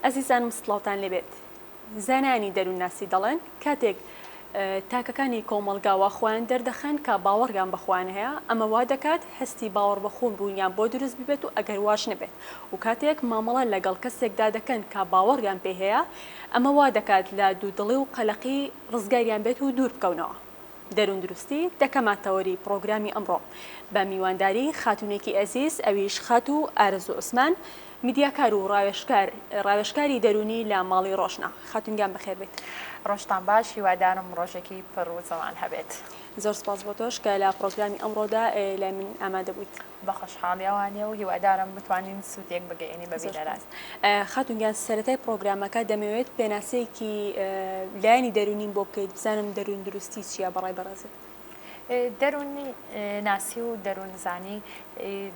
ئەزیزانم سڵاوتان لێبێت. زانانی دەروونناسی دەڵێن کاتێک تاکەکانی کۆمەڵگاوە خۆیان دەردەخەن کە باوەڕیان بەخۆیان هەیە، ئەمە وا دەکات هەستی باوەڕ بەخۆن بوونیان بۆ دروست ببێت و ئەگەر واش نەبێت. و کاتێک مامەڵە لەگەڵ کەسێکدا دەکەن کە باوەڕیان پێ هەیە، ئەمە وا دەکات لە دوودڵی و قەلەقی ڕزگاریان بێت و دوور بکەونەوە. دەروون دروستی دەکەماتەوەری پرۆگرامی ئەمڕۆ بە میوانداری خاتونێکی ئەزیز، ئەویش خات و ئارزوو عوسمان، میدیاکار و ڕاوێژکاری دەرونی لە ماڵی ڕۆژنا. خاتونگیان بەخێر بێت. ڕۆژتان باش، هیوادارم ڕۆژێکی پڕ و جوان هەبێت. زۆر سپاس بۆ تۆش کە لە پرۆگرامی ئەمڕۆدا لای من ئامادە بوویت. بە خۆشحاڵیاوانێ و هیوادارم بتوانین سوودێک بگەێنی بەبێ لەراست. خاتونگیان سەرەتای پرۆگرامەکە دەمەوێت پێناسەیەکی لایەنی دەرونین بۆ بکەیت، بزانم دەروون دروستی چییە بەڕای بەڕێزت. دەرونی ناسی و دەروونزانی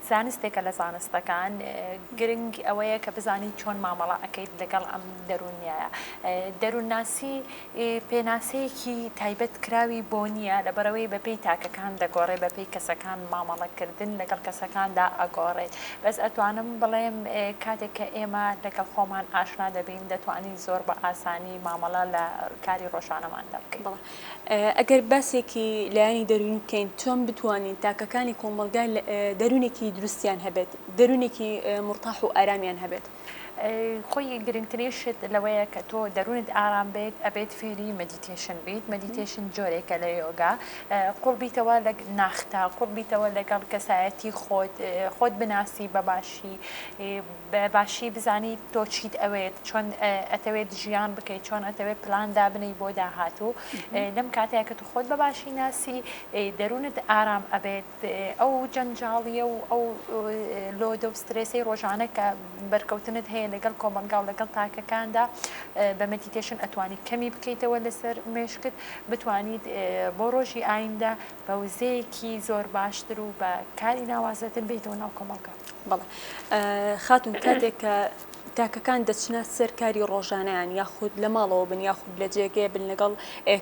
زانستێکە لە زانستەکان، گرنگ ئەوەیە کە بزانین چۆن مامەڵە ئەەکەیت لەگەڵ ئەم دەرونیایە. دەروونناسی پێناسەیەکی تایبەت کراوی بۆ نییە، لەبەرەوەی بەپێی تاکەکان دەگۆڕێ، بەپێی کەسەکان مامەڵەکردن لەگەڵ کەسەکاندا ئەگۆڕێت. بەس ئەتوانم بڵێم کاتێک کە ئێمە لەگەڵ خۆمان ئاشنا دەبین، دەتوانین زۆر بە ئاسانی مامەڵە لە کاری ڕۆژانەماندا بکەین. ئەگەر باسێکی لایەنی دەرونی بکەین، چۆن بتوانین تاکەکانی کۆمەڵگا دەرونێکی دروستیان هەبێت، دەرونێکی مرتاح و ئارامیان هەبێت. خۆی گرنگترینشت لەوەیە کە تۆ دەروونت ئارام بێت، ئەبێت فێری مەدیتێشن بیت. مەدیتێشن جۆرێکە لە یۆگا، قوڵ بیتەوە لە ناختا، قوڵ بیتەوە لەگەڵ کەسایەتی خۆت بناسی بە باشی بزانی تۆ چیت ئەوێت، چۆن ئەتەوێت ژیان بکەیت، چۆن ئەتەوێت پلان دابنەی بۆ داهاتوو. لەم کاتەیە کە تو خۆت بە باشی ناسی، دەروونت ئارام ئەبێت. ئەو جەنجاڵیە و ئەو لۆدە و سترێسی ڕۆژانە کە بەرکەوتنت هەیە لەگەڵ کۆمەلگا و لەگەڵ تاکەکاندا، بە مەدیتێشن ئەتوانی کەمی بکەیتەوە لەسەر مێشکت، بتوانیت بۆ ڕۆژی ئایندا بە وزەیەکی زۆر باشتر و بە کاری ناوازەتن بێتەوە ناو کۆمەلگا. بەڵێ خاتون، کاتێک کە تاکەکان دەچنە سەر کاری ڕۆژانیان، یاخود لە ماڵەوە بن، یاخود لە جێگەیە بن لەگەڵ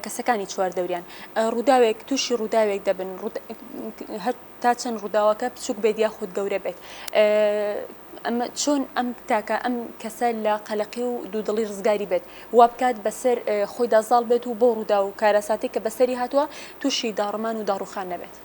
کەسەکانی چواردەوریان، ڕووداوێک تووشی ڕووداوێک دەبن، تا چەند ڕووداوەکە بچووک بێت یاخود گەورە بێت، ئەمە چۆن ئەم تاکە ئەم کەسە لە قەلەقی و دوودڵی ڕزگاری بێت، وا بکات بەسەر خۆی دازاڵ بێت و بۆ ڕوودا و کارەساتی کە بەسەری هاتووە تووشی داڕمان و داڕوخان نەبێت.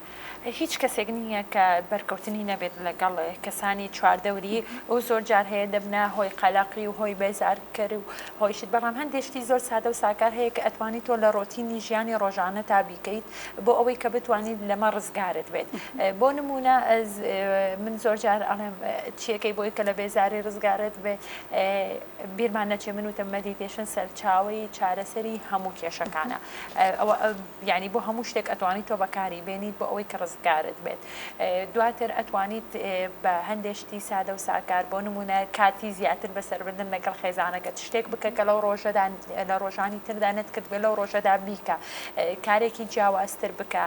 هیچ کەسێک نییە کە بەرکەوتنی نەبێت لەگەڵ کەسانی چواردەوری، ئەو زۆر جار هەیە دەبنە هۆی قەلەقی و هۆی بێزارکەر و هۆیشت. بەڵام هەندێشتی زۆر سادە و ساکار هەیە کە ئەتوانی تۆ لە ڕۆتینی ژیانی ڕۆژانە تا بیکەیت بۆ ئەوەی کە بتوانیت لەمە ڕزگارت بێت. بۆ نمونە من زۆر جار ئەڵێم چیەکەی بۆی کە لە بێزاری ڕزگارت بێت، بیرمان نەچێ من وتم مەدیتێشن سەرچاوی چارەسەری هەموو کێشەکانە. یعنی بۆ هەموو شتێک ئەتوانیت تۆ بەکاری بێنیت بۆ ئەوەی کە ڕزگارت بێت. دواتر ئەتوانیت بە هەندێشتی سادە و ساکار، بۆ نمونە کاتی زیاتر بەسەربردن لەگەڵ خێزانەکەت، شتێک بکە کە لەو ڕۆژەدا لە ڕۆژانی تردا نەتکرد بێت لەو ڕۆژەدا بیکە، کارێکی جیاوازتر بکە،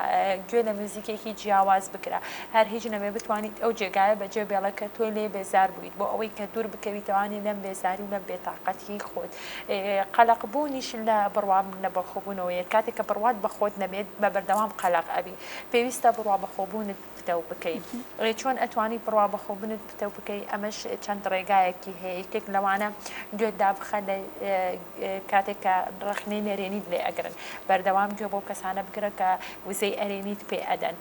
گوێ لە موزیکێکی جیاواز بکرا. هەر هیچ نەبێ بتوانیت ئەو جێگایە بەجێ بێڵە کە تۆ لێ بێزار بوویت، بۆ ئەوەی کە دوور بکەویتەوانی لەم بێزاری و لەم بێتاقەتی خۆت. قەلەق بوونیش لە بڕوا لە بەخۆبوونەوەیە. کاتێک کە بڕوات بە خۆت نەبێت، بە بەردەوام قەلەق ئەبی. پێویستە بڕوا بەخۆبوونت پتەو بکەیت. چۆن ئەتوانی بڕوا بەخۆبوونت پتەو بکەیت؟ ئەمەش چەند ڕێگایەکی هەیە. یەکێک لەوانە گوێت دابخە لە کاتێک کە ڕخنەی نەرێنیت لێ ئەگرن، بەردەوام گوێ بۆ کەسانە بگرە کە وزەی ئەرێنیت پێ ئەدەن.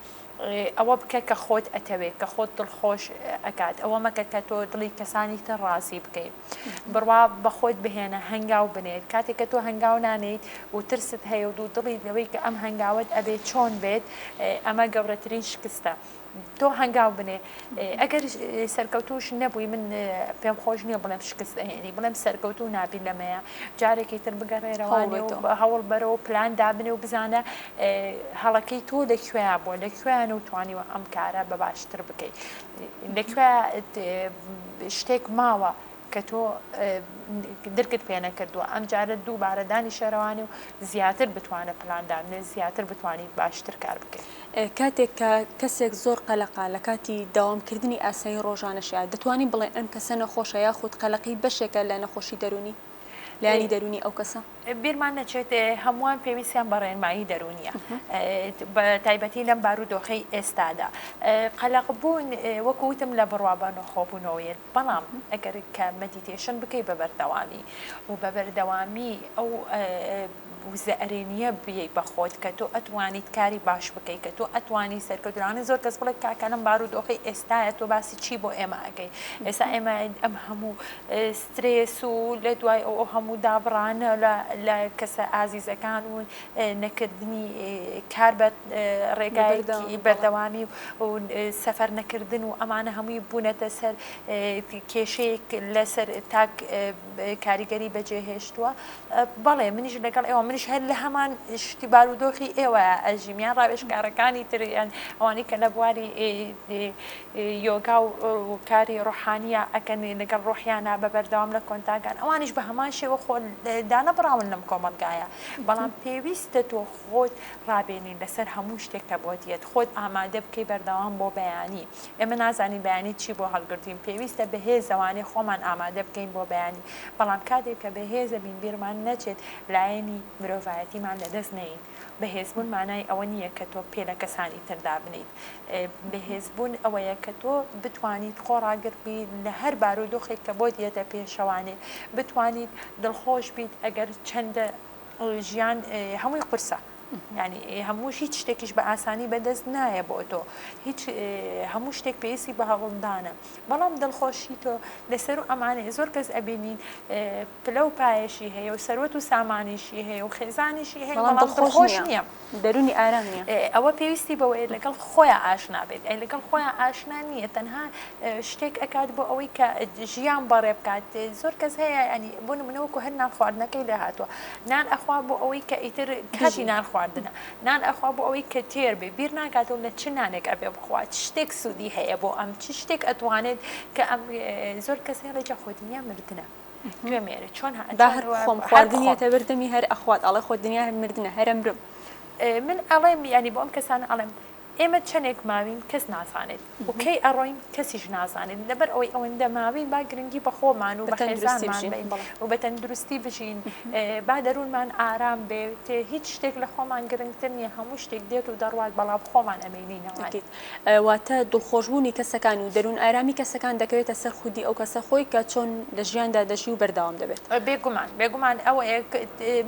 ئەوە بکە کە خۆت ئەتەوێت، کە خۆت دڵخۆش ئەکات. ئەوە مەکە کە تۆ دڵی کەسانی تر ڕازی بکەیت. بڕوا بە خۆت بهێنە، هەنگاو بنێت. کاتێک کە تۆ هەنگاو نانیت و ترست هەیە و دوو دڵی لەوەی کە ئەم هەنگاوت ئەبێت چۆن بێت، ئەمە گەورەترین شکستە. تۆ هەنگاو بنێ. ئەگەر سەرکەوتوش نەبووی، من پێم خۆش نییە بڵێم شکست ئەهێنی، بڵێم سەرکەوتو نابی لەمەیە، جارێکی تر بگەڕێرەوانێ و هەوڵ بەرەوە پلان دابنێ و بزانە هەڵەکەی تۆ لەکوێیە بووە، لەکوێیان و توانیوە ئەم کارە بە باشتر بکەیت، لەکوێ شتێک ماوە کە تۆ درکت پێ نەکردووە. ئەم جارە دووبارە دانی شەروانی و زیاتر بتوانە پلاندانێ، زیاتر بتوانیت باشتر کار بکەیت. کاتێک کە کەسێک زۆر قەلەقا لە کاتی داوامکردنی ئاسایی ڕۆژانەشە، دەتوانین بڵێن ئەم کەسە نەخۆشە یاخود قەلەقی بەشێکە لە نەخۆشی دەرونی لایانی دەرونی ئەو کەسە؟ بیرمان نەچێت هەمووان پێویستیان بە ڕێنمایی دەرونیە بە تایبەتی لەم بارودۆخەی ئێستادا قەلەقبوون وەکوتم لە بڕوابان و خۆبوونەوەیە بەڵام ئەگەر کە مەدیتێشن بکەی بە بەردەوامی و بە بەردەوامی ئەو وزەرێنیە بێ بە خۆت کە تۆ ئەتوانیت کاری باش بکەیت کە تۆ ئەتوانی سەرکەوتوانە زۆر کەس بڵێ کاکەنم بارودۆخەی ئێستاە تۆ باسی چی بۆ ئێمە ئەەکەی ئێستا ئێمە ئەم هەموو سترێس و لە دوای ئەو هەموو دابڕانە لە کەسە ئازیزەکان و نەکردنی کار بە ڕێگایکی بەردەوامی و سەفەر نەکردن و ئەمانە هەمووی بوونەتە سەر کێشەیەک لەسەر تاک کاریگەری بەجێهێشتووە بەڵێ منیش لەگەڵ ئێوە منیش هەر لە هەمان شتی بارودۆخی ئێوە ئەژیمیان ڕاوێژکارەکانی تریان ئەوانی کە لە بواری یۆگا و کاری ڕۆحانیە ئەکەن لەگەڵ ڕۆحیانە بە بەردەوام لە کۆنتاکان ئەوانیش بە هەمان شێوە خۆ دانەبراون لەم کۆمەلگایە بەڵام پێویستە تۆ خۆت ڕابێنین لەسەر هەموو شتێک کە بۆ دیێت خۆت ئامادە بکەی بەردەوام بۆ بەیانی ئێمە نازانی بەیانی چی بۆ هەڵگرتین پێویستە بەهێزەوانی خۆمان ئامادە بکەین بۆ بەیانی بەڵام کاتێک کە بەهێزە بین بیرمان نەچێت لایەنی مرۆڤایەتیمان لەدەست نەین بەهێزبوون مانای ئەوە نییە کە تۆ پێ لە کەسانی تردا بنیت بەهێزبوون ئەوەیە کە تۆ بتوانیت خۆڕاگربی لە هەر بارودۆخێک کە بۆ دیێتە پێشەوانێ بتوانیت دڵخۆش بیت ئەگەر چەندە ژیان هەمووی قورسە ینی هەموو هیچ شتێکیش بە ئاسانی بەدەست نایە بۆ تۆ هیچ هەموو شتێک پێویستی بە هەوڵدانە بەڵام دڵخۆشی تۆ لەسەر و ئەمانێ زۆر کەس ئەبینین پلە و پایەشی هەیە و سەروەت و سامانیشی هەیە و خێزانیشی هەیە بەڵام دڵخۆش نییە دەرونی ئارام نییە ئەوە پێویستی بەوەیە لەگەڵ خۆیان ئاشنا بێت لەگەڵ خۆیان ئاشنا نییە تەنها شتێک ئەکات بۆ ئەوەی کە ژیان بەڕێ بکات زۆر کەس هەیە ینی بۆ نمونەوەکو هەر نان خواردنەکەی لە هاتووە نان ئەخوا بۆ ئەوەی کە ئیتر کاتی نان خواردنە نان ئەخوا بۆ ئەوەی کە تێر بێ بیر ناکاتەوە لە چ نانێک ئەبێ بخوات شتێک سوودی هەیە بۆ ئەم چ شتێک ئەتوانێت کە ئەم زۆر کەسی ڕێجە خۆدنیا مردنە توێمێرە چۆن خۆم خواردنیەتە بردەمی هەر ئەخوات ئەڵێ خۆ دنیا مردنە هەرم برم من ئەڵێم ینی بۆ ئەم کەسانە ئەڵێم ئێمە چەندێک ماوین کەس نازانێت و کەی ئەڕۆین کەسیش نازانێت لەبەر ئەوەی ئەوەندە ماوین با گرنگی بە خۆمان و بە خێزانمان بین و بە تەندروستی بژین با دەروونمان ئارام بێت هیچ شتێک لە خۆمان گرنگتر نییە هەموو شتێک دێت و دەڕوات بەڵام خۆمان ئەمێنینەوە واتە دڵخۆشبوونی کەسەکان و دەروون ئارامی کەسەکان دەکەوێتە سەر خودی ئەو کەسە خۆی کە چۆن لە ژیاندا دەژی و بەردەوام دەبێت بێگومان ئەوە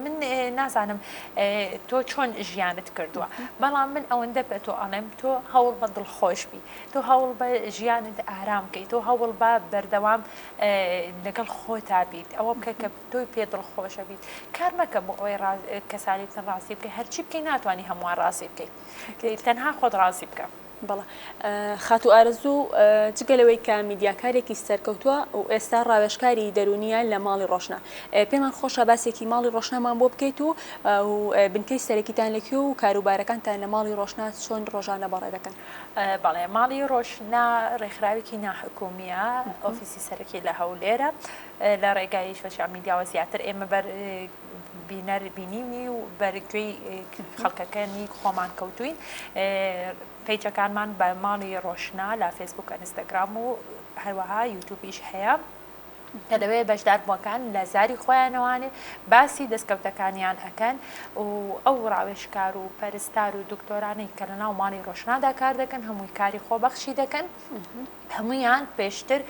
من نازانم تۆ چۆن ژیانت کردووە بەڵام من ئەوەندە بە تۆ ئەڵێ تۆ هەوڵ بە دڵخۆش بی تۆ هەوڵ بە ژیانت ئارام بکەی تۆ هەوڵ بە بەردەوام لەگەڵ خۆتا بیت ئەوە بکە کە تۆی پێ دڵخۆشە بیت کار مەکە بۆ ئەوەی کەسانی تر ڕاستی بکەی هەرچی بکەی ناتوانانی هەمووان ڕاستی بکەیت تەنها خۆت ڕاستی بکە بەڵێ خاتو ئارەزوو جگەلەوەی کە میدیاکارێکی سەرکەوتووە و ئێستا ڕاوێژکاری دەرونیە لە ماڵی ڕۆژنا پێمان خۆشە باسێکی ماڵی ڕۆژنامان بۆ بکەیت و بنکەی سەرەکیتان لەکوێ و کاروبارەکانتان لە ماڵی ڕۆژنا چۆن ڕۆژانە بەڕێ دەکەن بەڵێ ماڵی ڕۆژنا ڕێکخراوێکی ناحکومیە ئۆفیسی سەرەکی لە هەولێرە لە ڕێگای سۆشیال میدیاوە زیاتر ئێمە بەر بینەر بینینی و بەرگوێی خەڵکەکانی خۆمان کەوتوین پیجەکانمان بە ماڵی ڕۆژنا لە فێسبوک ئینستاگرام و هەروەها یوتیوبیش هەیە کە دەوێت بەشداربووەکان لە زاری خۆیانەوانێ باسی دەستکەوتەکانیان ئەکەن و ئەو ڕاوێژکار و پەرستار و دکتۆرانەی کە لە ناو ماڵی ڕۆژنادا کار دەکەن هەمووی کاری خۆبەخشی دەکەن هەمویان پێشتر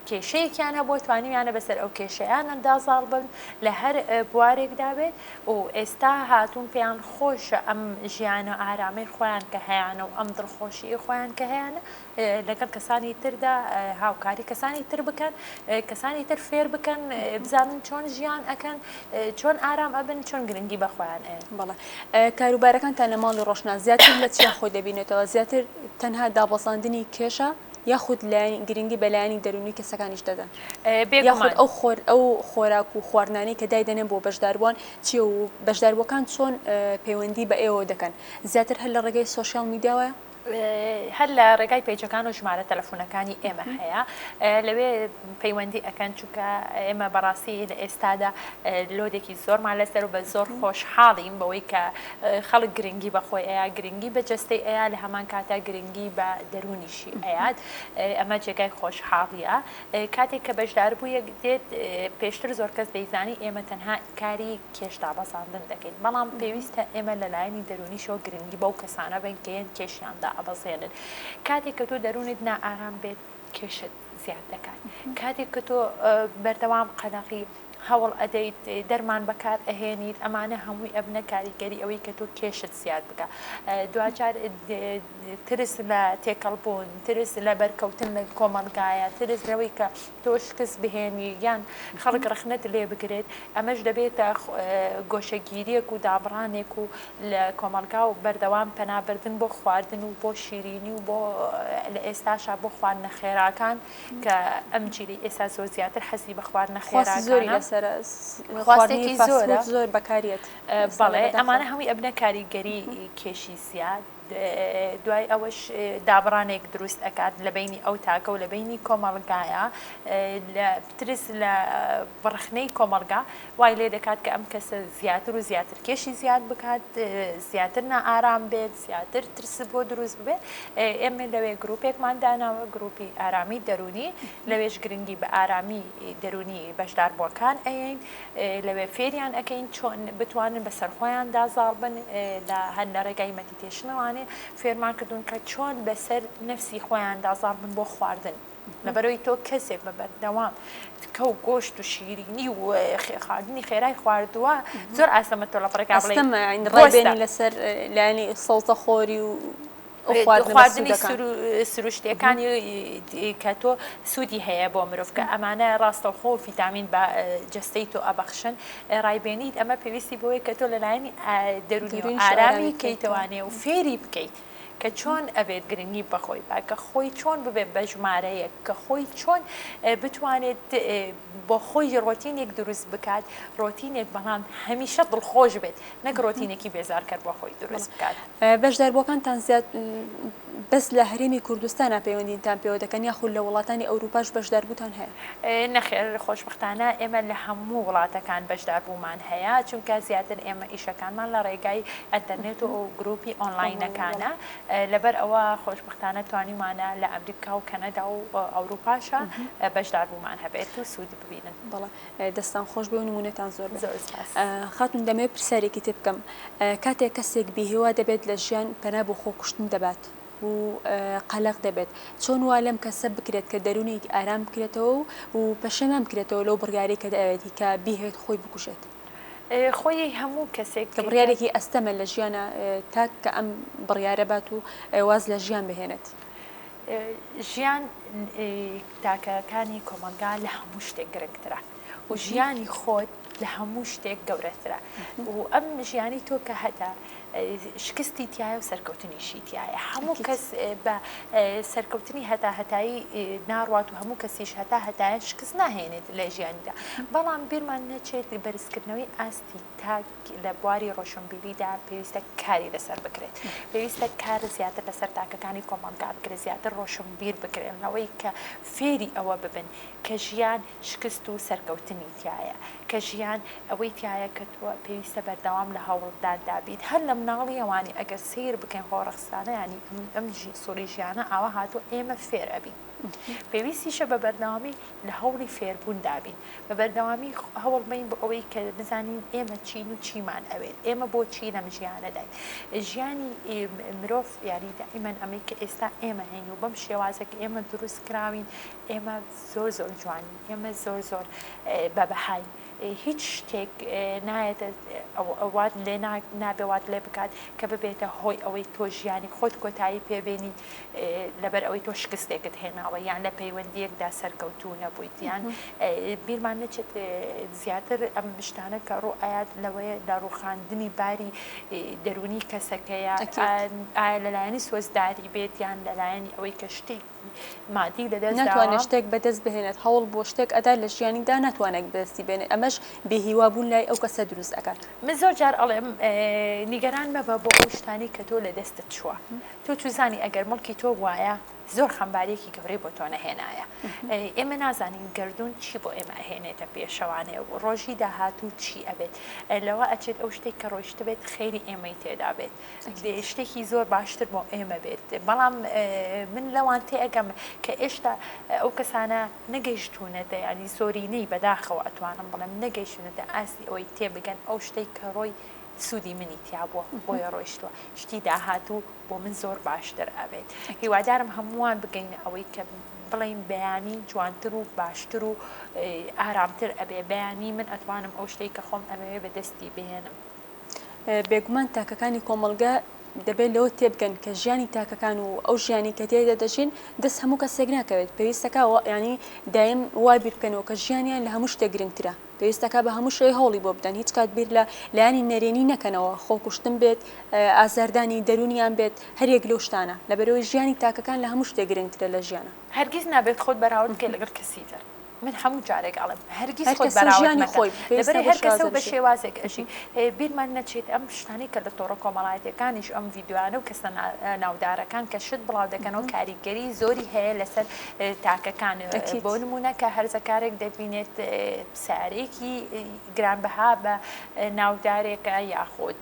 کێشەیەکیان هەبوو توانیویانە بەسەر ئەو کێشەیانە دازاڵ بن لە هەر بوارێکدا بێت و ئێستا هاتوون پێیان خۆشە ئەم ژیانە ئارامەی خۆیان کە هەیەە و ئەم دڵخۆشی خۆیان کە هەیەە لەگەڵ کەسانی تردا هاوکاری کەسانی تر بکەن کەسانی تر فێر بکەن بزانن چۆن ژیان ئەکەن چۆن ئارام ئەبن چۆن گرنگی بەخۆیان بەڵێ کاروبارەکانتان لە ماڵی ڕۆژنا زیاتر لە چیان خۆی دەبینێتەوە زیاتر تەنها دابەزاندنی کێشە یاخود گرنگی بەلایانی دەرونی کەسەکانیش دەدەن یاخود ئەو خۆراک و خواردنانەی کە دایدەنێن بۆ بەشداربووان چی و بەشداربووەکان چۆن پەیوەندی بە ئێوە دەکەن زیاتر هەر لە ڕێگەی سۆشیال میدیاوە هەر لە ڕێگای پێیجەکان و ژمارە تەلەفۆنەکانی ئێمە هەیە لەوێ پەیوەندی ئەەکەن چونکە ئێمە بەڕاستی لە ئێستادا لۆدێکی زۆرمان لەسەر و بە زۆر خۆشحاڵیم بەوەی کە خەڵک گرنگی بەخۆی ئەیە گرنگی بە جەستەی ئەیە لە هەمان کاتا گرنگی بە دەرونیشی ئەیات ئەمە جێگای خۆشحاڵیە کاتێک کە بەشدار بوو یەک دێت پێشتر زۆر کەس دەیزانی ئێمە تەنها کاری کێشتا بەساندن دەکەین بەڵام پێویستە ئێمە لەلایەنی دەرونیشەوە گرنگی بەو کەسانە بن کەیان کێشیاندا ئەبەزێنن کاتێک کە تۆ دەرونت نائارام بێت کێشت زیاد دەکات کاتێک کە تۆ بەردەوام قەنەقی هەوڵ ئەدەیت دەرمان بەکار ئەهێنیت ئەمانە هەمووی ئەبنە کاریگەری ئەوەی کە تۆ کێشت زیاد بکە دوجار ترس لە تێکەڵبوون ترس لە بەرکەوتن لە کۆمەلگایە ترس لەوەی کە تۆ شکست بهێنی یان خەڵک ڕخنەت لێ بگرێت ئەمەش دەبێتە گۆشەگیریەک و دابڕانێک و لە کۆمەلگا و بەردەوام پەنابردن بۆ خواردن و بۆ شیرینی و بۆ لە ئێستاشا بۆ خواردنە خێراکان کە ئەم جیلی ئێستا زۆر زیاتر حەزی بە خواردنە خێراکانە خواستێکی زۆر بەکارێت بەڵێ ئەمانە هەمووی ئەبنە کاریگەری کێشی زیاد دوای ئەوەش دابڕانێک دروست ئەکات لە بینی ئەو تاکە و لە بینی کۆمەڵگایە ترس لە بڕخنەی کۆمەڵگا وای لێ دەکات کە ئەم کەسە زیاتر و زیاتر کێشی زیاد بکات زیاتر نائارام بێت زیاتر ترس بۆ دروست بێت ئێمە لەوێ گرروپێکمان داناوە گروپی ئارامی دەرونی لەوێش گرنگی بە ئارامی دەرونی بەشداربووەکان ئەین لەوێ فێریان ئەەکەین چۆن بتوانن بە سەرخۆیان دازاڵ بن لە هەر لە ڕێگای مەدیتێشنەوەوانێ فێرمان کردوون کە چۆن بەسەر نفسی خۆیان دازاڵ بن بۆ خواردن لەبەرەوەی تۆ کەسێک بە بەردەوام کە و گۆشت و شیرینی و خواردنی خێرای خواردووە زۆر ئاسەمە تۆ لە پڕێکا ڕێبێنی لەسەر لایانی سەڵتە خۆری و خواردنی سروشتەکانی کە تۆ سوودی هەیە بۆ مرۆڤ کە ئەمانە ڕاستەوخۆ و ڤیتامین بە جەستەی تۆ ئەبەخشن ڕایبێنیت ئەمە پێویستی بۆیە کە تۆ لەلایەنی دەرونی و ئارامی کەیتەوانێ و فێری بکەیت کە چۆن ئەبێت گرنگی بەخۆی با کە خۆی چۆن ببێت بە ژمارەیەک کە خۆی چۆن بتوانێت بۆ خۆی ڕۆتینێک دروست بکات ڕۆتینێک بەڵام هەمیشە دڵخۆش بێت نەک ڕۆتینێکی بێزار کرد بۆ خۆی دروست بکات بەشداربووەکانتان زیاد بەس لە هەرێمی کوردستانە پەیوەندیتان پێوە دەکەن یاخود لە وڵاتانی ئەوروپاش بەشداربووتان هەیە نەخێر خۆشبەختانە ئێمە لە هەموو وڵاتەکان بەشداربوومان هەیە چونکە زیاتر ئێمە ئیشەکانمان لە ڕێگای ئەتەرنێت و گروپی ئۆنلاینەکانە لەبەر ئەوە خۆشبەختانە توانیمانە لە ئەمریکا و کەنەدا و ئەوروپاشە بەشداربوومان هەبێت و سوود ببینن بەڵێ دەستان خۆش بێ و نمونەتان زۆر خاتون دەمەوێت پرسیارێکی تێ بکەم کاتێک کەسێک بیهێوا دەبێت لە ژیان پەنا بۆ خۆکوشتن دەبات و قەلق دەبێت چۆن وا لەم کەسە بکرێت کە دەرونی ئارام بکرێتەوە و پەشەمان بکرێتەوە لەو بڕیارەی کە دەوێتی کە بیهێت خۆی بکوشێت خۆی هەموو کەسێک کە بڕیارێکی ئەستەمە لە ژیانە تا کە ئەم بڕیارە بات و واز لە ژیان بهێنێت ژیان تاکەکانی کۆمەلگا لە هەموو شتێک گرنگترە و ژیانی خۆت لە هەموو شتێک گەورەترە و ئەم ژیانی تۆ کە هەتا شکستی تایە و سەرکەوتنیشی تایە هەموو کەس بە سەرکەوتنی هەتایی ناڕوات و هەموو کەسیش هەتایە شکست ناهێنێت لە ژیانیدا بەڵام بیرمان نەچێت بەرزکردنەوەی ئاستی تاک لە بواری ڕۆشنبیریدا پێویستە کاری لەسەر بکرێت پێویستە کار زیاتر لەسەر تاکەکانی کۆمەلگا بکرێت زیاتر ڕۆشنبیر بکرێنەوەی کە فێری ئەوە ببن کە ژیان شکست و سەرکەوتنی تایە کە ژیان ئەوەی تایە کە تۆ پێویستە بەردەوام لە هەوڵدادابیت هەر لە مناڵی ئەوانی ئەگەر سیر بکەین خۆڕەخسانە ینی ئەم سوڕی ژیانە ئاوا هاتووە ئێمە فێر ئەبین پێویستیشە بە بەردەوامی لە هەوڵی فێربوون دابین بە بەردەوامی هەوڵ بین بۆ ئەوەی کە بزانین ئێمە چین و چیمان ئەوێت ئێمە بۆچی لەم ژیانەداین ژیانی مرۆڤ یاری دائیمەن ئەمەی کە ئێستا ئێمە هەین و بەم شێوازە کە ئێمە دروست کراوین ئێمە زۆر زۆر جوانین ئێمە زۆر زۆر بەبەهای هیچ شتێک نایەتە ئەوات لێ نابێوات لێ بکات کە ببێتە هۆی ئەوەی تۆ ژیانی خۆت کۆتایی پێبێنی لەبەر ئەوەی تۆ شکستێکت هێناوە یان لە پەیوەندیەکدا سەرکەوتوو نەبوویت یان بیرمان نەچێت زیاتر ئەم شتانە کە ڕوئایات لەوەیە لە ڕووخاندنی باری دەرونی کەسەکەیە ئایا لەلایەنی سۆزداری بێت یان لەلایەنی ئەوەی کە شتێک مادی لەدەست ناتوانێت شتێک بەدەست بهێنێت هەوڵ بۆ شتێک ئەدا لە ژیانیدا ناتوانێت بەدەستی بێنێت ئەمە ئەمەش بێهیوابوون لای ئەو کەسە دروست ئەکات. من زۆر جار ئەڵێم نیگەران مەبە بۆ ئەو شتانی کە تۆ لە دەستت چووە تۆ توزانی ئەگەر مڵکی تۆ وایە زۆر خەمبارێکی گەورەی بۆ تۆ نەهێنایە ئێمە نازانین گردون چی بۆ ئێمە ئەهێنێتە پێشەوانێ و ڕۆژی داهاتوو چی ئەبێت لەوە ئەچێت ئەو شتێک کە ڕۆیشتە بێت خەیری ئێمەی تێدا بێت شتێکی زۆر باشتر بۆ ئێمە بێت بەڵام من لەوان تێئەگەم کە ئێشتا ئەو کەسانە نەگەیشتوونەتە ینی زۆرینەی بەداخەوە ئەتوانم بڵێم نەگەیشتونەتە ئاسی ئەوەی تێبگەن ئەو شتێک کە ڕۆی سوودی منی تیا بووە بۆیە ڕۆیشتووە شتی داهاتوو بۆ من زۆر باشتر ئەبێت هیوادارم هەمووان بگەینە ئەوەی کە بڵین بەیانی جوانتر و باشتر و ئارامتر ئەبێ بەیانی من ئەتوانم ئەو شتەی کە خۆم ئەمەوێ بەدەستی بهێنم بێگومان تاکەکانی کۆمەڵگە دەبێت لەوە تێبگەن کە ژیانی تاکەکان و ئەو ژیانی کە تێدا دەژین دەست هەموو کەسێک ناکەوێت پێویستەکەەوە ینی دایم وای بیر بکەنەوە کە ژیانیان لە هەموو شتێک گرنگترە پێویستەکە بە هەموو شوی هەوڵی بۆ بدەن هیچ کات بیر لە لایانی نەرێنی نەکەنەوە خۆکوشتن بێت ئازاردانی دەرونیان بێت هەرێک لەو شتانە لەبەرەوەی ژیانی تاکەکان لە هەموو شتێک گرنگترە لە ژیانە هەرگیز نابێت خۆت بەراورد بکەیت لەگەڵ کەسی تر من هەموو جارێک ئەڵم هەرگیز خۆت بەراورد مەکە لەبەرەوەی هەر کەسە و بە شێوازێک ئەژی بیرمان نەچێت ئەم شتانی کە لە تۆڕە کۆمەڵایەتەکانیش ئەم ڤیددیوانە و کەسە ناودارەکان کە شت بڵاو دەکەنەوە کاریگەری زۆری هەیە لەسەر تاکەکان بۆ نمونە کە هەرزەکارێک دەبینێت سارێکی گرانبەها بە ناودارێکە یاخود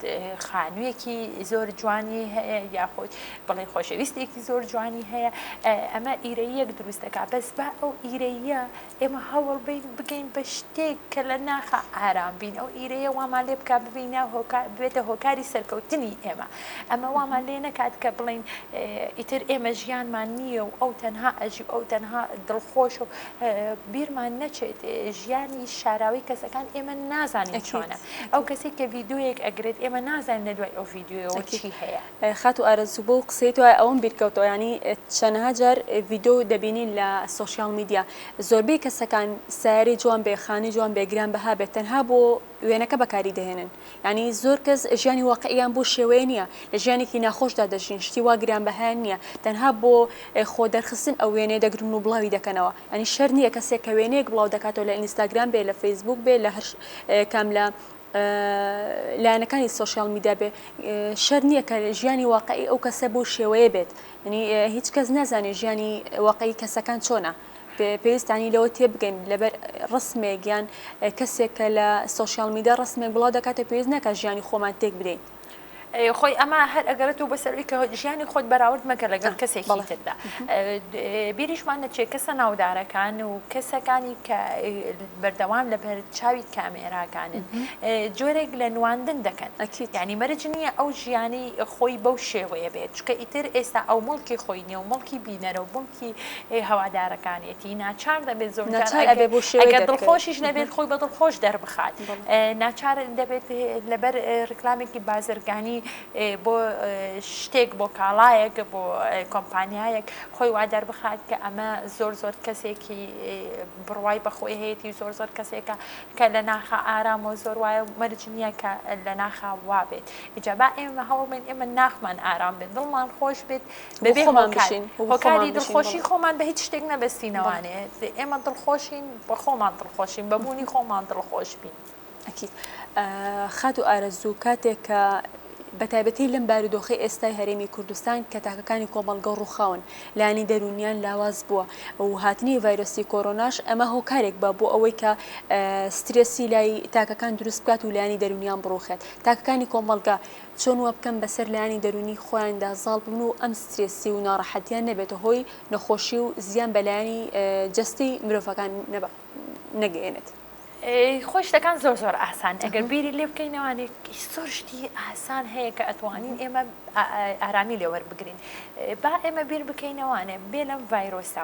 خانوویەکی زۆر جوانی هەیە یاخود بڵێ خۆشەویستێکی زۆر جوانی هەیە ئەمە ئیرەیەک دروست دەکات بەس بە ئەو ئیرەیە ئێمە هەوڵ بگەین بە شتێک کە لە ناخە ئارام بین ئەو ئیرەیە وامان لێ بک ببینە بێتە هۆکاری سەرکەوتنی ئێمە ئەمە وامان لێ نەکات کە بڵین ئیتر ئێمە ژیانمان نییە و ئەو تەنها ئەژی ئەو تەنها دڵخۆش و بیرمان نەچێت ژیانی شاراوی کەسەکان ئێمە نازانین چۆنە ئەو کەسێک کە ڤیددیۆیەک ئەگرێت ئێمە نازانین لە دوای ئەو ڤیددیۆەوە چی هەیە خات و ئارەزوو بۆ قسەیتەوە ئەوم بیرکەوتەوە ینی چەندەها جار ڤیددیۆ دەبینین لە سۆشیال میدیا زۆربەی کەسەکان ساری جوان بێ خانی جوان بێگران بەها بێت تەنها بۆ وێنەکە بەکاری دەهێنن ینی زۆر کەس ژیانی واقعیان بۆ شێوەیە نییە لە ژیانێکی ناخۆشدا دەژین شتی وا گران بەهیان نییە تەنها بۆ خۆ دەرخستن ئەو وێنێ دەگرن و بڵاوی دەکەنەوە ینی شەر نییە کەسێک کە وێنەیەک بڵاو دەکاتەوە لە ئینستاگرام بێ لە فەیسبوک بێ لە هەر کام لە لایەنەکانی سۆشیال میدیا بێ شەر نییە کە ژیانی واقعی ئەو کەسە بۆ شێوەیە بێت ینی هیچ کەس نازانێت ژیانی واقعی کەسەکان چۆنە پێویستانی لەوە تێبگەین لەبەر ڕسمێک یان کەسێک کە لە سۆشیال میدیا ڕسمێک بڵاو دەکاتە پێویست ناکات ژیانی خۆمان تێک بدەین خۆی ئەمە هەر ئەگەرێت و بەسەروی کە ژیانی خۆت بەراورد مەکە لەگەڵ کەسێکی تردا بیریشمان نەچێت کەسە ناودارەکان و کەسەکانی کە بەردەوام لە بەرچاوی کامێراکانن جۆرێک لە نواندن دەکەن یعنی مەرج نییە ئەو ژیانی خۆی بەو شێوەیە بێت چکە ئیتر ئێستا ئەو مڵکی خۆی نیە و مڵکی بینەرە و مڵکی هەوادارەکانێتی ناچار دەبێت زۆر ئەگەر دڵخۆشیش نەبێت خۆی بە دڵخۆش دەربخات ناچار دەبێت لەبەر ڕکلامێکی بازرگانی بۆ شتێک بۆ کاڵایەک بۆ کۆمپانیایەک خۆی وا دەربخات کە ئەمە زۆر زۆر کەسێکی بڕوای بەخۆی هەیەی زۆر زۆر کەسێکە کە لە ناخە ئارام و زۆر وایە مەرج نییە کە لە ناخە وا بێت ئیجابا ئێمە هەوڵبین ئێمە ناخمان ئارام بێت دڵمان خۆش بێت بەبێ هۆکاری دڵخۆشی خۆمان بە هیچ شتێک نەبەستینەوانێت ئێمە دڵخۆشین بە خۆمان دڵخۆشین بەبوونی خۆمان دڵخۆش بین ئەکید خات و ئارەزوو کاتێک کە بەتایبەتی لەم بارودۆخی ئێستای هەرێمی کوردستان کە تاکەکانی کۆمەڵگە ڕووخاون لانی دەرونیان لاواز بووە و هاتنی ڤایرۆسی کۆرۆناش ئەمە هۆکارێک بە بۆ ئەوەی کە سترێسی لای تاکەکان دروست بکات و لایانی دەرونیان بڕوخێت تاکەکانی کۆمەڵگە چۆن وە بکەم بەسەر لایانی دەرونی خۆیاندا زاڵ بن و ئەم سترێسی و ناڕەحەتیان نەبێتە هۆی نەخۆشی و زیان بەلایانی جەستی مرۆڤەکان نەگەێنێت خۆش دەکان زۆر زۆر ئاسان ئەگەر بیری لێ بکەینەوانێک زۆر شتی ئاسان هەیە کە ئەتوانین ئێمە ئارامی لێوەربگرین با ئێمە بیر بکەینەوانێ بێ لەم ڤایرۆسە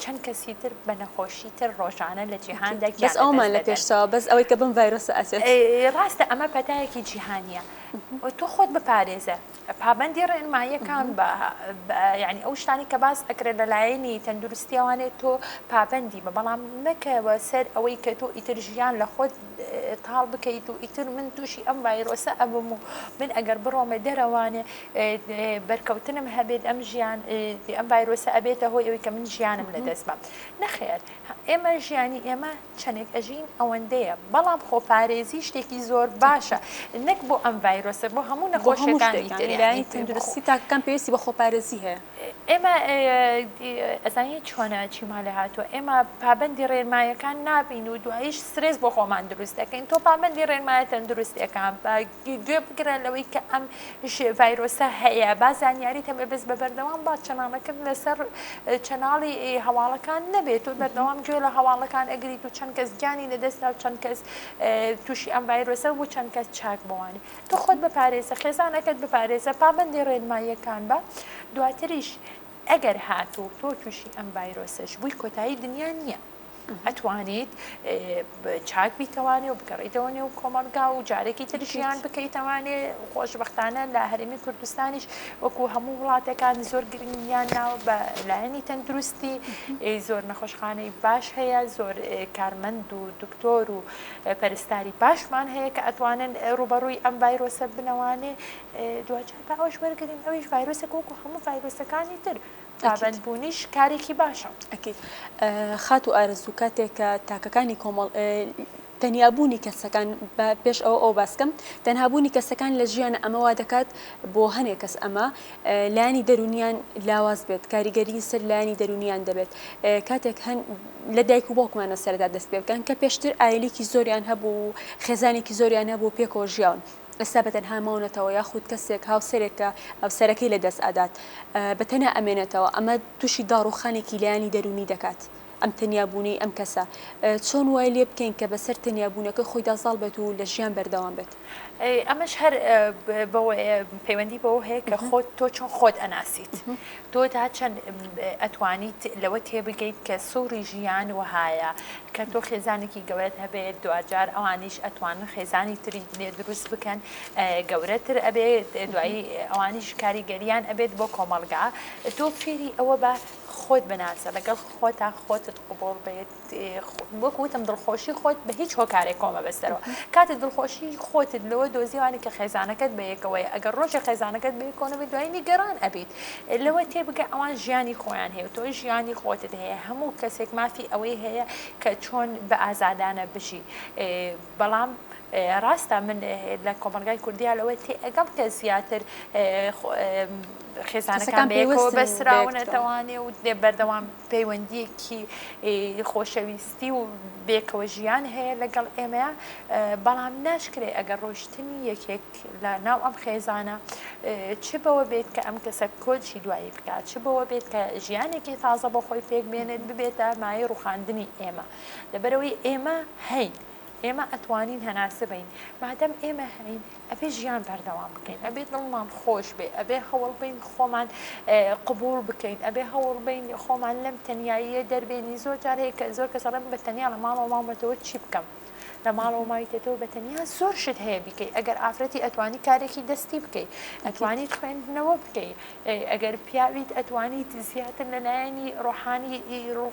چەند کەسی تر بە نەخۆشی تر ڕۆژانە لە جیهاندا بەس ئەومان لە پێشتەوە بەس ئەوەی کە بم ڤایرۆسە ئەچێت ڕاستە ئەمە پەتایەکی جیهانیە تۆ خۆت بپارێزە پابندی ڕێنماییەکان بە ینی ئەو شتانی کە باس ئەکرێت لەلایەنی تەندروستیەوانێت تۆ پابندی بە بەڵام نەکەوە سەر ئەوەی کە تۆ ئیتر ژیان لە خۆت تاڵ بکەیت و ئیتر من تووشی ئەم ڤایرۆسە ئەبم و من ئەگەر بڕۆمە دەرەوانێ بەرکەوتنم هەبێت ئەم ژیان ئەم ڤایرۆسە ئەبێتە هۆی ئەوەی کە من ژیانم لەدەست بە نەخێر ئێمە ژیانی ئێمە چەندێک ئەژین ئەوەندەیە بەڵام خۆپارێزی شتێکی زۆر باشە نەک بۆ ئەم ڤایرۆسە بۆ هەموو نەخۆشیەکانی تریانی تەندروستی تاکەم پێویستی بە خۆپارێزی هەیە ئێمە ئەزانی چۆنە چیمالە هاتووە ئێمە پابندی ڕێنمایەکان نابین و دواییش سرێز بۆ خۆمان دروست دەکەین تۆ پابندی ڕێنمایە تەندروستیەکان گوێ بگرە لەوەی کە ئەم ڤایرۆسە هەیە با زانیاریت هەبێ بەس بە بەردەوام با چەناڵەکەت لەسەر چەناڵی هەواڵەکان نەبێت و بەردەوام گوێ لە هەواڵەکان ئەگریت و چەند کەس گیانی لەدەستا و چەند کەس تووشی ئەم ڤایرۆسە و چەند کەس چاک بوانی تۆ خۆت بپارێزە خێزانەکەت بپارێزە پابندی ڕێنماییەکان بە دواتریش ئەگەر هاتوو تۆ تووشی ئەم ڤایرۆسەش بووی کۆتایی دنیا نییە ئەتوانیت چاک بیتەوانێ و بگەڕێتەوە نێو کۆمەلگا و جارێکی ترژیان بکەیتەوانێ خۆشبەختانە لە هەرێمی کوردستانیش وەکو هەموو وڵاتەکان زۆر گرنگیان ناو بە لایەنی تەندروستی زۆر نەخۆشخانەی باش هەیە زۆر کارمەند و دکتۆر و پەرستاری باشمان هەیە کە ئەتوانن ڕوبەڕووی ئەم ڤایرۆسە بنەوانێ دوجار بە ئەوش وەرگرین ئەویش ڤایرۆسە وەکو هەموو ڤایرۆسەکانی تر پابندبوونیش کارێکی باشە ئەکید خات و ئارزوو کاتێک کە تاکەکانی کۆمەڵ تەنیابوونی کەسەکان پێش ئەو باسکەم تەنهابوونی کەسەکان لە ژیان ئەمەوا دەکات بۆ هەنێک کەس ئەمە لایانی دەرونیان لاواز بێت کاریگەری سەر لایانی دەرونیان دەبێت کاتێک هەن لە دایک و باوکمانە سەردا دەست پێ بکەن کە پێشتر ئایلێکی زۆریان هەبوو خێزانێکی زۆریان هەبوو پێکەوە ژیاون ئێستا بەتەنها ماونەتەوە یاخود کەسێک هاوسەرێکە ئەوسەرەکەی لەدەست ئادات بەتەنیا ئەمێنێتەوە ئەمە تووشی داڕوخانێکی لایانی دەرونی دەکات ئەم تەنیابوونی ئەم کەسە چۆن وای لێ بکەین کە بەسەر تەنیابوونەکە خۆی دازاڵ بێت و لە ژیان بەردەوام بێت ئەمەش هەر پەیوەندی بەوە هەیە کە خۆت تۆ چۆن خۆت ئەناسیت تۆ تا چەند ئەتوانیت لەوە تێبگەیت کە سووری ژیان وهایە کە تۆ خێزانێکی گەورەت هەبێت دوجار ئەوانیش ئەتوانن خێزانی تری لێ دروست بکەن گەورەتر ئەبێت دوایی ئەوانیش کاریگەریان ئەبێت بۆ کۆمەلگا تۆ فێری ئەوە بە خۆت بناسە لەگەڵ خۆتا خۆتت قوبڵ بێت وەکوتم دڵخۆشی خۆت بە هیچ هۆکارێک کۆمە بەسەرەوە کاتت دڵخۆشی خۆتت لەوە دۆزیوانی کە خێزانەکەت بەیەکەوەی ئەگەر ڕۆژە خێزانەکەت بێ کۆنەبێت دوای نیگەران ئەبیت لەوە تێبگە ئەوان ژیانی خۆیان هەیە تۆ ژیانی خۆتت هەیە هەموو کەسێک مافی ئەوەی هەیە کە چۆن بە ئازادانە بژی بەڵام ڕاستە من لە کۆمەلگای کوردیا لەوەی تێ ئەگەم کە زیاتر خێزانەکان بەیەکەوە بەسراونەتەوانێ و بەردەوام پەیوەندیەکی خۆشەویستی و بێکەوە ژیان هەیە لەگەڵ ئێمەیە بەڵام ناشکرێ ئەگەر ڕۆشتنی یەکێک لە ناو ئەم خێزانە چ بەوە بێت کە ئەم کەسە کۆچی دوایی بکات چ بەوە بێت کە ژیانێکی تازە بۆ خۆی پێک بێنێت ببێتە مایە ڕوخاندنی ئێمە لەبەرەوەی ئێمە هەین ئێمە ئەتوانین هەناسبین مادەم ئێمە هەین ئەبێ ژیان بەردەوام بکەین ئەبێ دڵمان خۆش بێ ئەبێ هەوڵ بین خۆمان قبول بکەین ئەبێ هەوڵ بین خۆمان لەم تەنیاییە دەربێنی زۆر جار هەیە کە زۆر کەسەڵم بە تەنیا لە ماڵەوە مامەتەوە چی بکەم لە ماڵەوە ماویتێتەوە بە تەنیا زۆر شت هەیە بکەی ئەگەر ئافرەتی ئەتوانی کارێکی دەستی بکەی ئەتوانیت خوێندنەوە بکەی ئەگەر پیاویت ئەتوانیت زیاتر لە لایەنی ڕۆحانی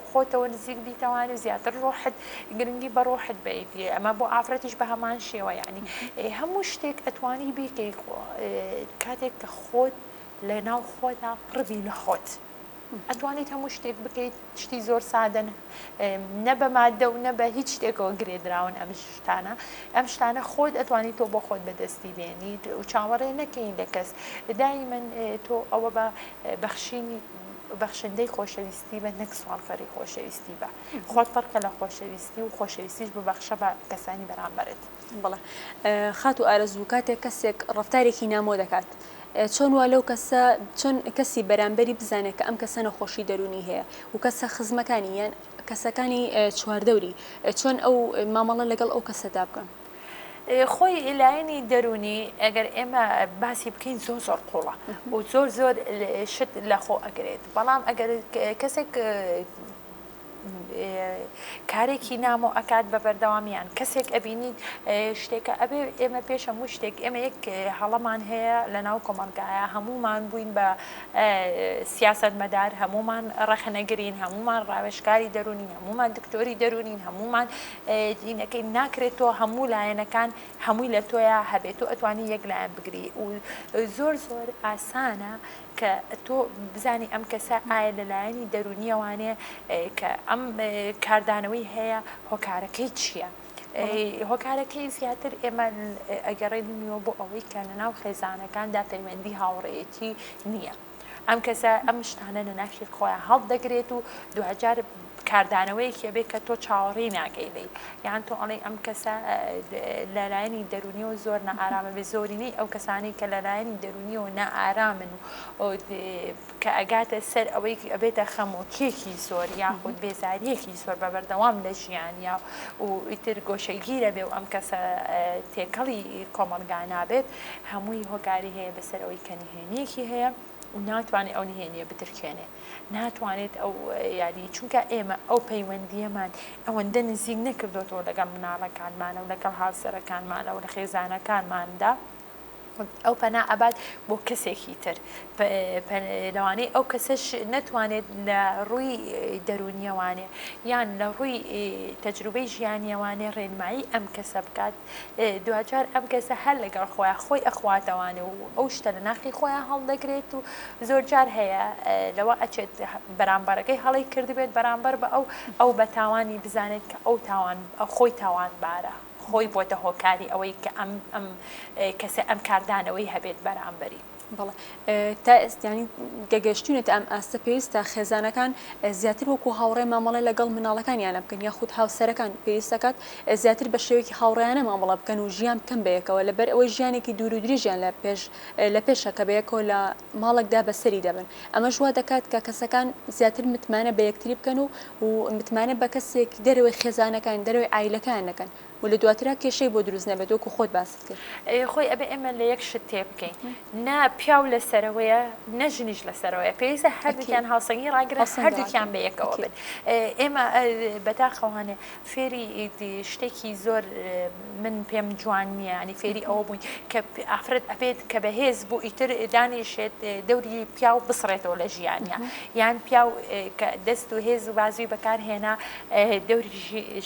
خۆتەوە نزیک بیتەوانی زیاتر ڕۆحت گرنگی بە ڕۆحت بیت ئەمە بۆ ئافرەتیش بە هەمان شێوە یعنی هەموو شتێک ئەتوانی بیکەی کاتێک کە خۆت لە ناو خۆتا قڕبی لە خۆت ئەتوانیت هەموو شتێک بکەیت شتی زۆر سادەن نە بە مادە و نە بە هیچ شتێکەوە گرێدراون ئەم شتانە خۆت ئەتوانیت تۆ بۆ خۆت بەدەستی بێنیت و چاوەڕێ نەکەین لە کەس دایمەن تۆ ئەوە بە بەخشندەی خۆشەویستی بە نەک سوالفەری خۆشەویستی بە خۆت فەرقە لە خۆشەویستی و خۆشەویستیش ببەخشە بە کەسانی بەرامبەرت بەڵێ خات و ئارەزوو کاتێک کەسێک ڕەفتارێکی نامۆ دەکات چۆن وا لەو کەسە چۆن کەسی بەرامبەری بزانێت کە ئەم کەسە نەخۆشی دەرونی هەیە و کەسە خزمەکانی یان کەسەکانی چواردەوری چۆن ئەو مامەڵە لەگەڵ ئەو کەسەدا بکەن خۆی لایەنی دەرونی ئەگەر ئێمە باسی بکەین زۆر قوڵە و زۆر شت لە خۆ ئەگرێت بەڵام ئەگەر کەسێک کارێکی نامۆ ئەکات بە بەردەوامیان کەسێک ئەبینیت شتێکە ئەبێ ئێمە پێش هەموو شتێک ئێمە یەک هەڵەمان هەیە لە ناو کۆمەلگایە هەمومان بووین بە سیاسەتمەدار هەمومان ڕەخنەگرین هەمومان ڕاوێژکاری دەرونین هەمومان دکتۆری دەرونین هەمومان دینەکەی ناکرێتەوە هەموو لایەنەکان هەمووی لە تۆیە هەبێت و ئەتوانی یەک لایەن بگری و زۆر ئاسانە کە تۆ بزانی ئەم کەسە ئایا لەلایەنی دەرونیەوانێ کە ئەم کاردانەوەی هەیە هۆکارەکەی چییە؟ هۆکارەکەی زیاتر ئێمە ئەگەڕێنیەوە بۆ ئەوەی کە لەناو خێزانەکاندا پەیوەندی هاوڕێیەتی نییە. ئەم کەسە ئەم شتانە لە ناخی خۆیان هەڵدەگرێت و دوجار کاردانەوەیەکی بێت کە تۆ چاوەڕێی ناگەیدەی یان تۆ ئەڵێ ئەم کەسە لەلایەنی دەرونیەوە زۆر نەئارامە بێ زۆرینەی ئەو کەسانی کە لەلایەنی دەرونیەوە نەئارامن و کە ئەگاتە سەر ئەوەی ئەبێتە خەمۆکێکی زۆر یاخود بێزاریەکی زۆر بە بەردەوام لە ژیانیا و ئیتر گۆشەگیرە بێ و ئەم کەسە تێکەڵی کۆمەلگا نابێت هەمووی هۆکاری هەیە بەسەر ئەوەی کە نهێنیەکی هەیە و ناتوانێت ئەو نهێنیە بترکێنێ ناتوانێت ئەو یاری چونکە ئێمە ئەو پەیوەندیەمان ئەوەندە نزیک نەکردوەوە لەگەڵ مناڵەکانمانە و لەگەڵ هاوسەرەکانمانە و لە خێزانەکانماندا ئەو پەنا ئەبات بۆ کەسێکی تر لەوانەیە ئەو کەسەش نەتوانێت لە ڕووی دەرونیەوانێ یان لە ڕووی تەجروبەی ژیانیەوانێ ڕێنمایی ئەم کەسە بکات دوجار ئەم کەسە هەر لەگەڵ خۆیان خۆی ئەخواتەوانێ و ئەو شتە لە ناخی خۆیان هەڵدەگرێت و زۆر جار هەیە لەوە ئەچێت بەرامبەرەکەی هەڵی کردبێت بەرامبەر بە ئەو بە تاوانی بزانێت کە ئەو خۆی تاوانبارە خۆی بۆتە هۆکاری ئەوەی کە ئەم کەسە ئەم کاردانەوەی هەبێت بەرامبەری بەڵێ تا ئێستانی گەگەشتونێت ئەم ئاستە پێویستە خێزانەکان زیاتر وەکو هاوڕێ مامەڵێ لەگەڵ مناڵەکانیانە بکەن یاخود هاوسەرەکان پێویستەکات زیاتر بە شێوەیەکی هاوڕێیانە مامەڵە بکەن و ژیان بکەن بەیەکەوە لەبەر ئەوەی ژیانێکی دوور و درێژیان لە پێشەکە بەیەکەوە لە ماڵێکدا بەسەری دەبن ئەمە ژوا دەکات کە کەسەکان زیاتر متمانە بە یەکتری بکەن و متمانە بە کەسێک دەرەوەی خێزانەکان دەرەوەی عیلەکان نەکەن و لە دواترا کێشەی بۆ دروست نەبێت وەکو خۆت باست کرد خۆی ئەبێ ئێمە لە یەک شت تێ بکەین نا پیاو لەسەرەوەیە نەژنیش لەسەرەوەیە پێویستە هەردووکیان هاوسەنگی ڕاگرن هەردووکیان بەیەکەوە بن ئێمە بەداخەوانێ فێری شتێکی زۆر من پێم جوان نییە ینی فێری ئەوە بووین کە ئافرەت ئەبێت کە بەهێز بوو ئیتر دانیشێت دەوری پیاو بسڕێتەوە لە ژیانیا یان پیاو کە دەست و هێز و بازووی بەکارهێنا دەوری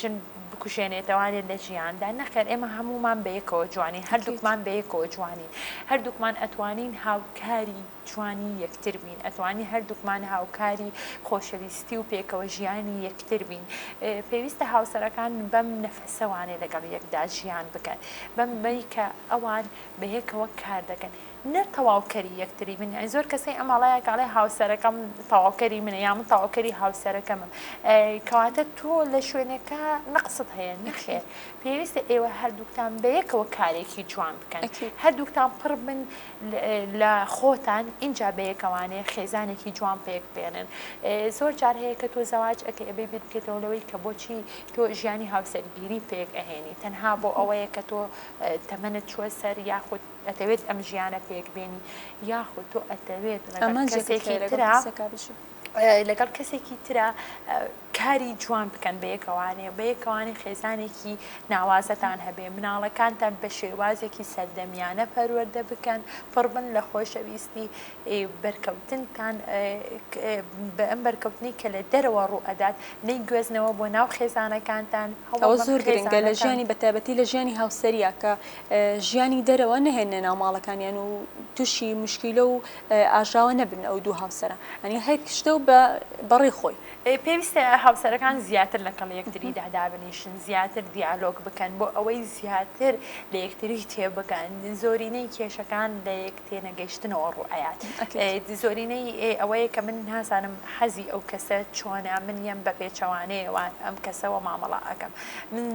ژن بکوژێنێتەوانێت لە ژیاندا نەخێر ئێمە هەمومان بەیەکەوە جوانی هەردووکمان بەیەکەوە جوانین هەردووکمان ئەتوانین هاوکاری جوانی یەکتر بین ئەتوانی هەردووکمان هاوکاری خۆشەویستی و پێکەوە ژیانی یەکتر بین پێویستە هاوسەرەکان بەم نەفەسەوانێ لەگەڵ یەکدا ژیان بکەن بەم بەی کە ئەوان بەیەکەوە کار دەکەن نە تەواوکەری یەکتری من زۆر کەسی ئەماڵەیە کاڵێ هاوسەرەکەم تەواوکەری منە یا من تەواوکەری هاوسەرەکەمم کەواتە تۆ لە شوێنەکە نەقست هەیە نەخێر پێویستە ئێوە هەردووکتان بەیەکەوە کارێکی جوان بکەن هەردووکتان پڕ بن لە خۆتان اینجا بەیەکەوانێ خێزانێکی جوان پێک بێنن زۆر جار هەیە کە تۆ زەواج ئەکە ئەبێ بیت بکێتەوە لەوەی کە بۆچی تۆ ژیانی هاوسەرگیری پێک ئەهێنی تەنها بۆ ئەوەیە کە تۆ تەمەنت چووە سەر یاخود ئەتەوێت ئەم ژیانە پێک بێنی یاخود تۆ ئەتەوێت کەسێکی ترا لەگەڵ کەسێکی ترە کاری جوان بکەن بەیەکەوانێ خێزانێکی ناوازەتان هەبێ مناڵەکانتان بە شێوازێکی سەردەمیانە پەروەردە بکەن پڕبن لە خۆشەویستی بەرکەوتنتان بە ئەم بەرکەوتنی کە لە دەرەوە ڕوو ئەدات نەی گوێزنەوە بۆ ناو خێزانەکانتان ئەوە زۆر گرنگە لە ژیانی بەتایبەتی لە ژیانی هاوسەریە کە ژیانی دەرەوە نەهێنە ناو ماڵەکانیان و تووشی مشکیلە و ئاژاوە نەبن ئەو دوو هاوسەرە ئەنی هەر شتە و بەڕێ خۆی پێویستە هاوسەرەکان زیاتر لەگەڵ یەکتریدا دابنیشن زیاتر دیالۆگ بکەن بۆ ئەوەی زیاتر لە یەکتری تێبگەن زۆرینەی کێشەکان لە یەک تێنەگەیشتنەوە ڕوئەیات زۆرینەی ئەوەیە کە من نازانم حەزی ئەو کەسە چۆنە من یەم بە پێچەوانەیەوان ئەم کەسەوە مامەڵە ئەەکەم من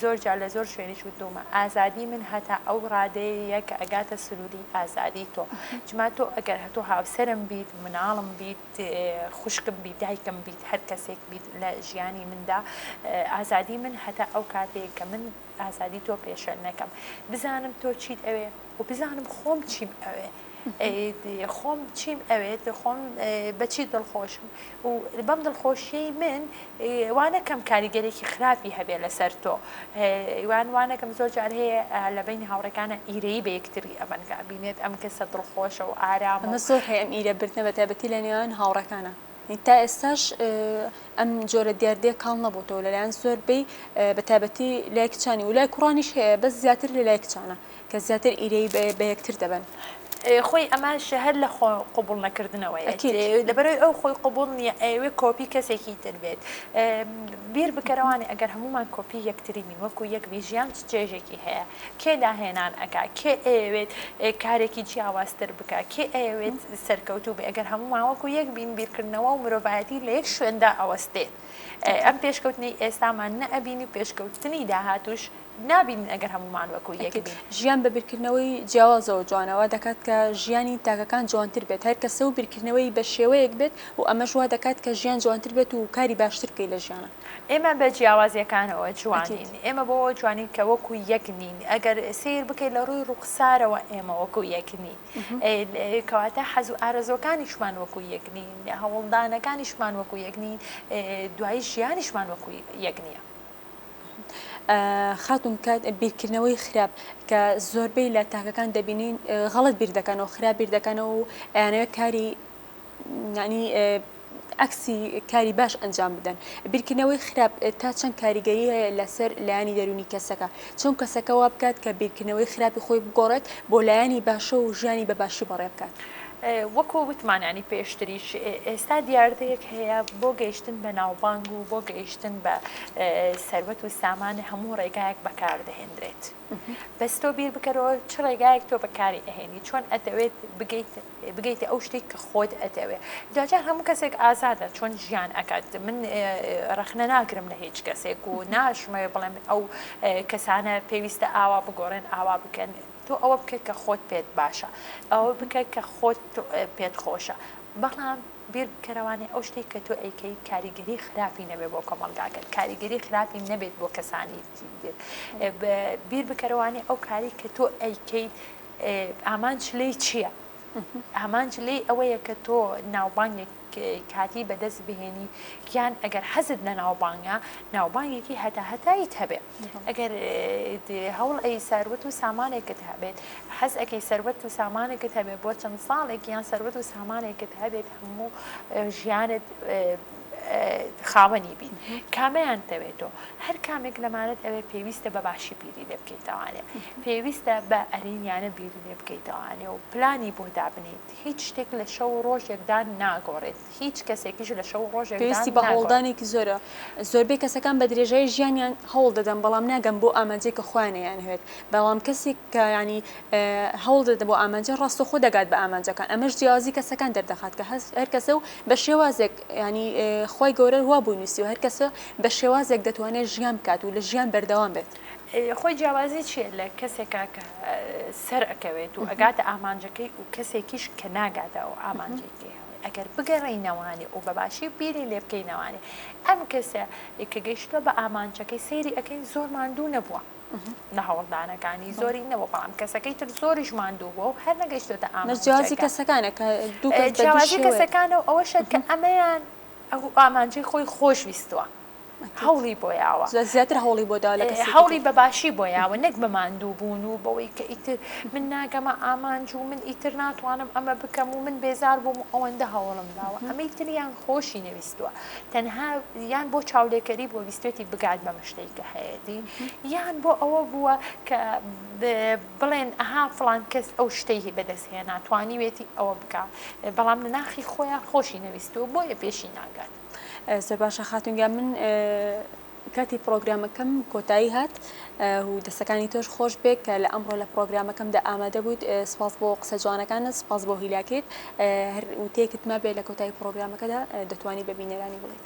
زۆر جار لە زۆر شوێنی وتومە ئازادی من هەتا ئەو ڕادەیە کە ئەگاتە سروری ئازادی تۆ چما تۆ ئەگەر هەتۆ هاوسەرم بیت مناڵم بیت خوشکم بیت دایکم بیت هەر کەسێک بیت لە ژیانی مندا ئازادی من هەتا ئەو کاتەیە کە من ئازادی تۆ پێشەر نەکەم بزانم تۆ چیت ئەوێ و بزانم خۆم چیم ئەوێ خۆم چیم ئەوێت خۆم بەچی دڵخۆشم و بەم دڵخۆشیی من وانەکەم کاریگەرێکی خراپی هەبێ لەسەر تۆ وانەکەم زۆر جار هەیە لە بینی هاوڕەکانە ئیرەی بە یەکتری ئەمەنگا بینێت ئەم کەسە دڵخۆشە و ئارام ئەمە زۆر هەیە ئەم ئیرە بردنە بە تایبەتی لە نێوان هاوڕەکانە تا ئێستاش ئەم جۆرە دیاردەیە کاڵ نەبووتەوە لەلایەن زۆربەی بە تایبەتی لای کچانی و لای کوڕانیش هەیە بەس زیاتر لە لای کچانە کە زیاتر ئیرەی بە یەکتر دەبن خۆی ئەمە شەهر لە خۆ قوبوڵ نەکردنەوەی لەبەرەوەی ئەو خۆی قوبوڵ نییە ئەوێ کۆپی کەسێکی تر بێت بیر بکەرەوانی ئەگەر هەمومان کۆپی یەکتری بین وەکو یەک ژیان چێژێکی هەیە کێ داهێنان ئەکا کێ ئەوێت کارێکی جیاوازتر بکە کێ ئەوێت سەرکەوتوو بێ ئەگەر هەمومان وەکو یەک بین بیرکردنەوە و مرۆڤایەتی لە یەک شوێندا ئەوەستێت ئەم پێشکەوتنی ئێستامان نەئەبینی پێشکەوتنی داهاتوش نابین ئەگەر هەمومان وەکو یەک ژیان بە بیرکردنەوەی جیاوازەوە جوانەوە دەکات کە ژیانی تاکەکان جوانتر بێت هەر کەسە و بیرکردنەوەی بە شێوەیەک بێت و ئەمە ژوا دەکات کە ژیان جوانتر بێت و کاری باشتر بکەیت لە ژیانە ئێمە بە جیاوازیەکانەوە جوانین ئێمە بۆ جوانین کە وەکو یەک نین ئەگەر سیر بکەیت لە ڕووی ڕوخسارەوە ئێمە وەکو یەک نین کەواتە حەز و ئارەزۆکانیشمان وەکو یەک نین هەوڵدانەکانیشمان وەکو یەک نین دوایی ژیانیشمان وەکو یەک نییە خاتون کات بیرکردنەوەی خراپ کە زۆربەی لە تاکەکان دەبینین غەڵت بیر دەکەنەوە خراپ بیر دەکەنەوە و ئەیانەوە کاری یعنی عکسی کاری باش ئەنجام بدەن بیرکردنەوەی خراپ تا چەند کاریگەری هەیە لەسەر لایانی دەرونی کەسەکە چۆن کەسەکە وا بکات کە بیرکردنەوەی خراپی خۆی بگۆڕێت بۆ لایانی باشە و ژیانی بە باشی بەڕێ بکات وەکو وتمانانی پێشتریش ئێستا دیاردەیەک هەیە بۆ گەیشتن بە ناوبانگ و بۆ گەیشتن بە سەروەت و سامان هەموو ڕێگایەک بەکاردەهێنرێت بەس تۆ بیر بکەرەوە چ ڕێگایەک تۆ بەکاری ئەهێنی چۆن ئەتەوێت بگەیتە ئەو شتێک کە خۆت ئەتەوێت دوجار هەموو کەسێک ئازادە چۆن ژیان ئەکات من ڕخنە ناگرم لە هیچ کەسێک و ناشمەوێ بڵێم ئەو کەسانە پێویستە ئاوا بگۆڕێن ئاوا بکەن تۆ ئەوە بکەیت کە خۆت پێت باشە ئەوە بکەیت کە خۆت پێت خۆشە بەڵام بیر بکەرەوانی ئەو شتێک کە تۆ ئەیکەی کاریگەری خراپی نەبێت بۆ کۆمەلگاکەت کاریگەری خراپی نەبێت بۆ کەسانی بیر بکەرەوانی ئەو کاری کە تۆ ئەیکەیت ئامانج لێی چییە؟ ئامانج لێی ئەوەیە کە تۆ ناوبانگێک کاتی بەدەست بهێنی گیان ئەگەر حەزت لە ناوبانگێکی هەتاییت هەبێ ئەگەر هەوڵ ئەی سەروەت و سامانێکت هەبێت حەز ئەەکەی سەروەت و سامانێکت هەبێت بۆ چەند ساڵێک یان سەروەت و سامانێکت هەبێت هەموو ژیانت خاوەنی بین کامەیان دەوێتەوە هەر کامێک لەمانەت ئەوێ پێویستە بە باشی بیری لێ بکەیتەوانێ پێویستە بە ئەرینیانە بیری لێ بکەیتەوانێ و پلانی بۆ دابنیت هیچ شتێک لە شەو ڕۆژێکدا ناگۆڕێت هیچ کەسێکیش لە شەو ڕۆژێک پێویستی بە هەوڵدانێکی زۆرە زۆربەی کەسەکان بە درێژایی ژیانیان هەوڵ دەدەن بەڵام ناگەم بۆ ئامانجەی کە خۆیانیان هەوێت بەڵام کەسێک کە ینی هەوڵ دەدە بۆ ئامانجە ڕاستەخۆ دەگات بە ئامانجەکان ئەمەش جیازی کەسەکان دەردەخات کە هەر کەسە و بە شێوازێک ینی خۆی گەورە وا بوونیسی و هەر کەسە بە شێوازێک دەتوانێت ژیان بکات و لە ژیان بەردەوام بێت خۆی جیاوازی چیە لە کەسێکا کە سەر ئەکەوێت و ئەگاتە ئامانجەکەی و کەسێکیش کە ناگاتەوە ئامانجێکی ئەگەر بگەڕێینەوانی و بەباشی بیری لێ بکەینەوانی ئەم کەسە کە گەیشتووە بە ئامانجەکەی سەیری ئەەکەی زۆر ماندوو نەبووە لە هەوڵدانەکانی زۆری نەوە بەڵام کەسەکەی تر زۆریش ماندوو بووە و هەر نەگەیشتۆتە ئامانجی کەسەکانە کە جیاوازی کەسەکانە ئەوەشە کە ئەمەیان ئەو ئامانجەی خۆی خۆشویستووە هەوڵی بۆیاوە زیاتر هەوڵی بۆدا لە هەوڵی بەباشی بۆیاوە نەک بە ماندوو بوون و بەوەی کە ئیتر من ناگەمە ئامانج و من ئیتر ناتوانم ئەمە بکەم و من بێزار بووم ئەوەندە هەوڵم داوە ئەمەی تریان خۆشی نەویستووە تەنها یان بۆ چاولێکەری بۆ ویستێتی بگات بە مشتێک کە هەیەی یان بۆ ئەوە بووە کە بڵێن ئەها فڵان کەس ئەو شتەی بەدەستهێ ناتوانیوێتی ئەوە بکات بەڵام لە ناخی خۆیان خۆشی نەویستوە بۆیە پێشی ناگات زۆر باشە خاتونگیان من کاتی پرۆگرامەکەم کۆتایی هات و دەستەکانی تۆش خۆش بێت کە لە ئەمڕۆ لە پرۆگرامەکەمدا ئامادە بوویت سپاس بۆ قسە جوانەکانت سپاس بۆ هیلاکێت وتێکت ما بێت لە کۆتایی پرۆگرامەکەدا دەتوانی بەبینەرانی بڵێت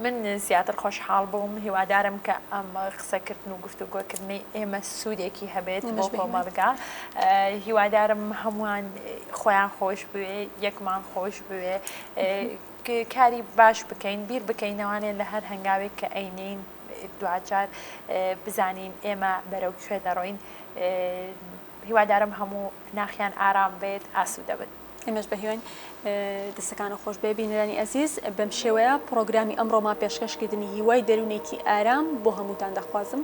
من زیاتر خۆشحاڵ بووم هیوادارم کە ئەم قسەکردن و گفتوگۆکردنی ئێمە سوودێکی هەبێت بۆ کۆمەلگا هیوادارم هەمووان خۆیان خۆش بوێ یەکمان خۆش بوێ کاری باش بکەین بیر بکەینەوانێت لە هەر هەنگاوێک کە ئەینین دوجار بزانین ئێمە بەرەو کوێ دەڕۆین هیوادارم هەموو ناخیان ئارام بێت ئاسوودە بێت. ئێمەش بە هیوان دەستەکان و خۆش بێبینرانی ئەزیز بەم شێوەیە پرۆگرامی ئەمڕۆما پێشکەشکردنی هیوای دەروونێکی ئارام بۆ هەمووتان دەخوازم.